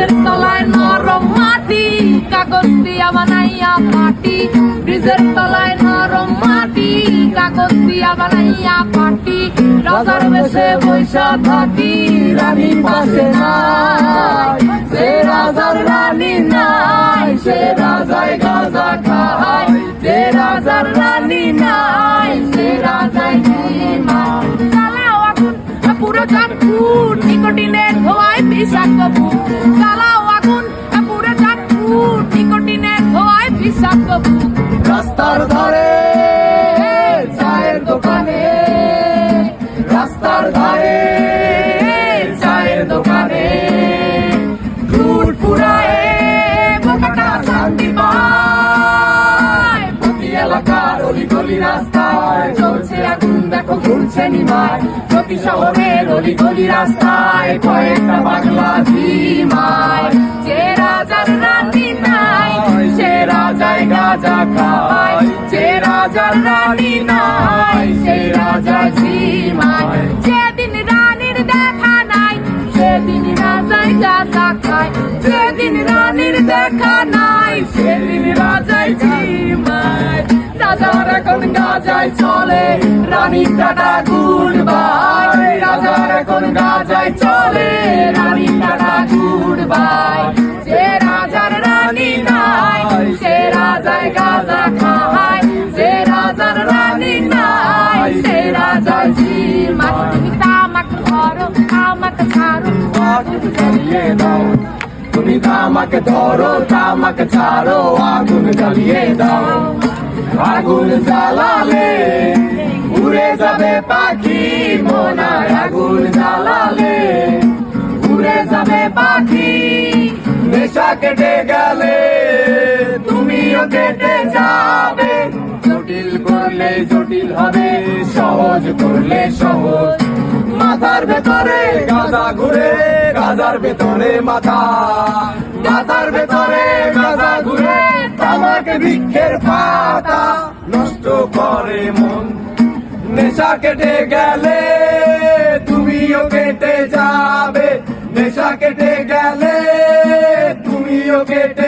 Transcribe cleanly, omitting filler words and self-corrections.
ব্রিজের তলায় নরম মাটি, কাগজ দিয়া বানাইয়া পাটি। ব্রিজের তলায় নরম মাটি, কাগজ দিয়া বানাইয়া পাটি। রাজার বেশে বৈশা থাকি, রানী পাশে নাই। সে রাজার রানী নাই, সে রাজায় গাঁজা খায়। যে রাজার রানী নাই, সে রাজায় ঘুমায়। জ্বালাও আগুন পুরো চাঁদপুর, নিকোটিনের ধোঁয়ায় বিষাক্ত বুক। জ্বালাও আগুন পুরো চাঁদপুর, নিকোটিনের ধোঁয়ায় বিষাক্ত বুক। রাস্তার ধারে চায়ের দোকানে, রাস্তার ধারে চায়ের দোকানে ঘুর ফুরায় বোকাটা শান্তি পায়। প্রতি এলাকার অলি গলি রাস্তায় চলছে আগুন, দেখো ঘুরছে নিমায়। প্রতি শহরের অলি গলি রাস্তায় কয়েকটা পাগলা ঝিমায়। যে রাজার রানী নাই, সে রাজায় গাঁজা খায়। যে রাজার রানী নাই, সে রাজা ঝিমায়। যেদিন রানীর দেখা নাই, সেদিন রাজায় গাঁজা খায়। যেদিন রানীর দেখা নাই, সেদিন রাজায় ঝিমায়। রাজার এখন গাঁজায় চলে, রানী টাটা গুড বাই। রাজার এখন গাঁজায় চলে, রানী টাটা গুড বাই। যে রাজার রানী নাই, সে রাজায় গাঁজা খায়। যে রাজার রানী নাই, সে রাজায় ঝিমায়। তুমি তামাক ধরো, আমাকে ছাড়ো, আগুন জ্বালিয়ে দাও। তুমি তামাক ধরো, তামাক ছাড়ো, আগুন জ্বালিয়ে দাও। আগুন জ্বালালে উড়ে যাবে পাখি মোনায়। আগুন জ্বালালে উড়ে যাবে পাখি। নেশা কেটে গেলে তুমিও কেটে যাবে। জটিল করলে জটিল হবে, সহজ করলে সহজ। মাথার ভেতরে গাঁজা ঘুরে, গাঁজার ভেতরে মাথা। মাথার ভেতরে গাঁজা ঘুরে, তামাক বৃক্ষের পাতা নষ্ট করে মন। নেশা কেটে গেলে তুমিও কেটে যাবে। নেশা কেটে গেলে তুমিও কেটে